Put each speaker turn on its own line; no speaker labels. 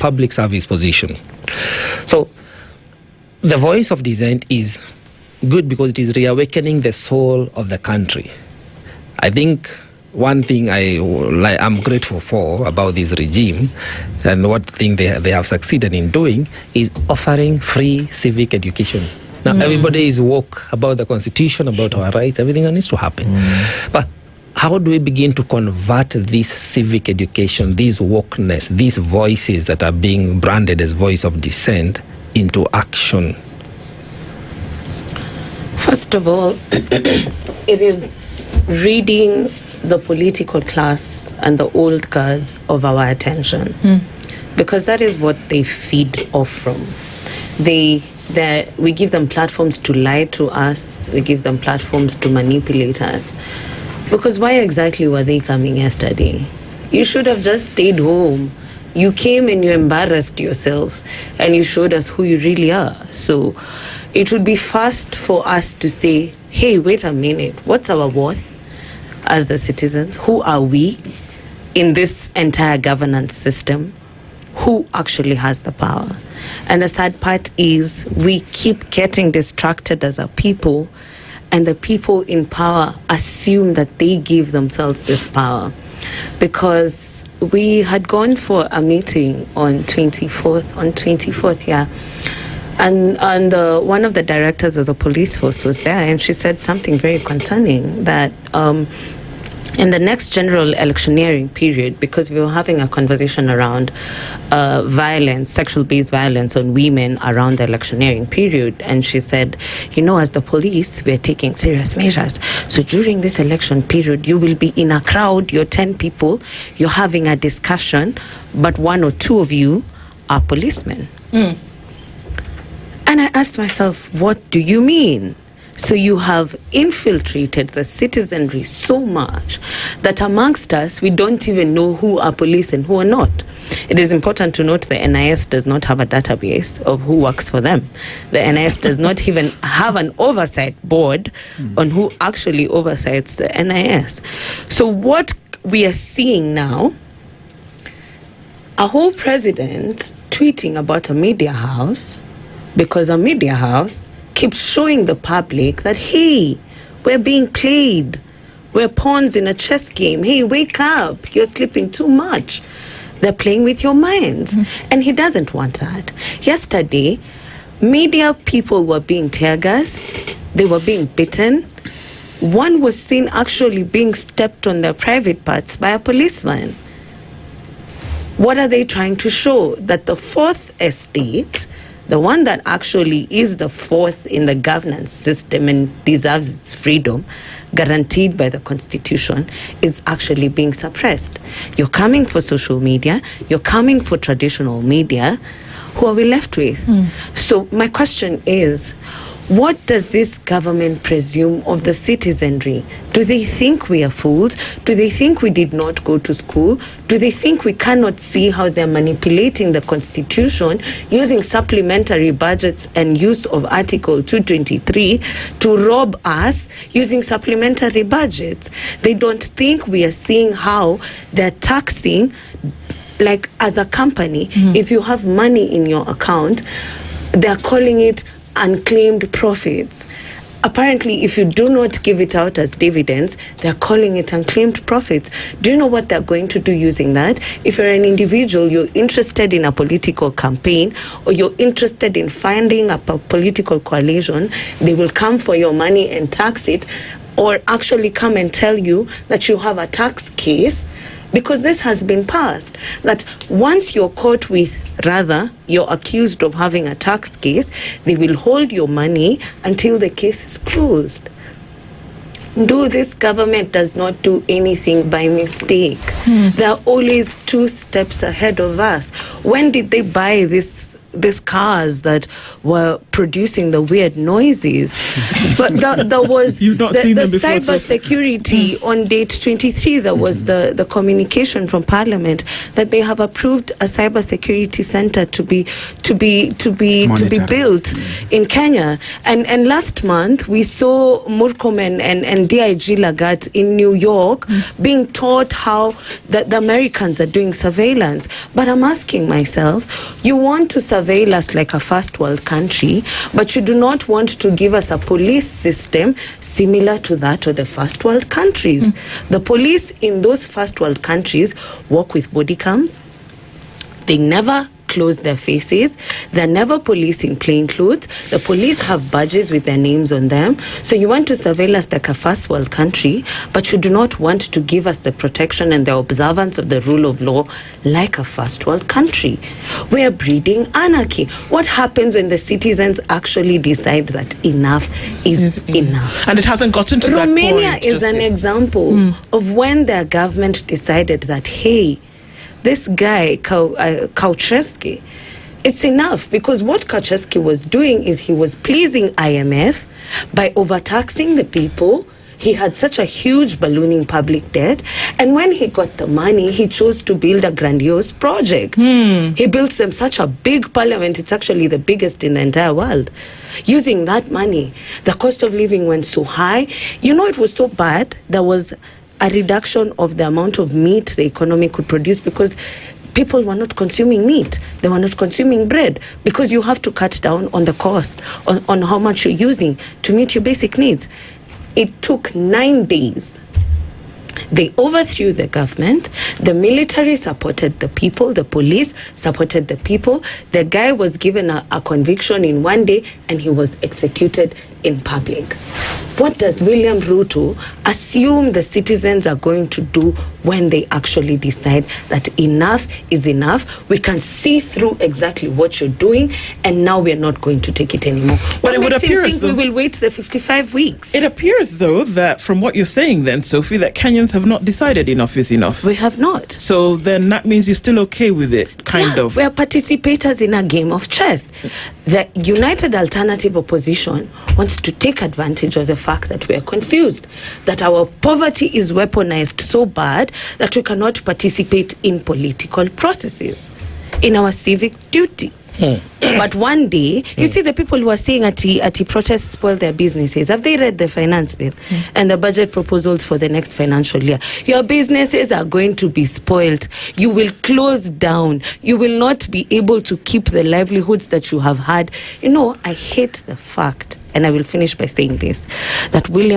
public service position. So the voice of dissent is good because it is reawakening the soul of the country. I think one thing I'm grateful for about this regime, and what thing they have succeeded in doing, is offering free civic education. Now everybody is woke about the constitution, about our rights, everything that needs to happen. But how do we begin to convert this civic education, this wokeness, these voices that are being branded as voice of dissent into action?
First of all, it is reading the political class and the old guards of our attention, because that is what they feed off from. We give them platforms to lie to us. We give them platforms to manipulate us. Because why exactly were they coming yesterday? You should have just stayed home. You came and you embarrassed yourself, and you showed us who you really are. So it would be fast for us to say, hey, wait a minute, what's our worth as the citizens? Who are we in this entire governance system? Who actually has the power? And the sad part is we keep getting distracted as a people, and the people in power assume that they give themselves this power. Because we had gone for a meeting on 24th, yeah. And one of the directors of the police force was there, and she said something very concerning, that in the next general electioneering period, because we were having a conversation around violence, sexual-based violence on women around the electioneering period, and she said, as the police, we're taking serious measures. So during this election period, you will be in a crowd, you're 10 people, you're having a discussion, but 1 or 2 of you are policemen. And I asked myself, what do you mean? So you have infiltrated the citizenry so much that amongst us, we don't even know who are police and who are not. It is important to note the NIS does not have a database of who works for them. The NIS does not even have an oversight board on who actually oversights the NIS. So what we are seeing now, a whole president tweeting about a media house, because a media house keeps showing the public that, hey, we're being played. We're pawns in a chess game. Hey, wake up. You're sleeping too much. They're playing with your minds. And he doesn't want that. Yesterday, media people were being tear gassed. They were being beaten. One was seen actually being stepped on their private parts by a policeman. What are they trying to show? That the fourth estate, the one that actually is the fourth in the governance system and deserves its freedom, guaranteed by the Constitution, is actually being suppressed. You're coming for social media, you're coming for traditional media. Who are we left with? So my question is, what does this government presume of the citizenry? Do they think we are fools? Do they think we did not go to school? Do they think we cannot see how they're manipulating the Constitution using supplementary budgets and use of Article 223 to rob us using supplementary budgets? They don't think we are seeing how they're taxing, like as a company, if you have money in your account, they're calling it unclaimed profits. Apparently, if you do not give it out as dividends, they're calling it unclaimed profits. Do you know what they're going to do using that? If you're an individual, you're interested in a political campaign, or you're interested in finding a political coalition, they will come for your money and tax it, or actually come and tell you that you have a tax case, because this has been passed, that once you're caught with, rather, you're accused of having a tax case, they will hold your money until the case is closed. This government does not do anything by mistake. They're always 2 steps ahead of us. When did they buy this these cars that were producing the weird noises. But there was
You've not seen them before,
cyber security on date 23. There was the communication from Parliament that they have approved a cyber security center to be built in Kenya. And last month we saw Murkomen and DIG Lagat in New York being taught how the Americans are doing surveillance. But I'm asking myself, you want to surveil us like a first world country, but you do not want to give us a police system similar to that of the first world countries. The police in those first world countries work with body cams. They never close their faces. They're never policing plain clothes. The police have badges with their names on them. So you want to surveil us like a first world country, but you do not want to give us the protection and the observance of the rule of law like a first world country. We're breeding anarchy. What happens when the citizens actually decide that enough is enough?
And it hasn't gotten to that point.
Romania is an example of when their government decided that, hey, this guy, Kauczewski, it's enough, because what Kauczewski was doing is he was pleasing IMF by overtaxing the people. He had such a huge ballooning public debt, and when he got the money, he chose to build a grandiose project. He built them such a big parliament, it's actually the biggest in the entire world. Using that money, the cost of living went so high. You know, it was so bad, there was a reduction of the amount of meat the economy could produce because people were not consuming meat. They were not consuming bread because you have to cut down on the cost, on how much you're using to meet your basic needs. It took 9 days. They overthrew the government. The military supported the people. The police supported the people. The guy was given a conviction in 1 day and he was executed in public. What does William Ruto assume the citizens are going to do when they actually decide that enough is enough? We can see through exactly what you're doing, and now we're not going to take it anymore.
But it would appear
as though we will wait the 55 weeks.
It appears, though, that from what you're saying then, Sophie, that Kenyans have not decided enough is enough.
We have not.
So then that means you're still okay with it, kind of.
We're participators in a game of chess. The United Alternative Opposition wants to take advantage of the fact that we are confused, that our poverty is weaponized so bad that we cannot participate in political processes, in our civic duty. But one day, you see the people who are saying at the protests spoil their businesses. Have they read the finance bill and the budget proposals for the next financial year? Your businesses are going to be spoiled. You will close down. You will not be able to keep the livelihoods that you have had. You know, I hate the fact, and I will finish by saying this, that William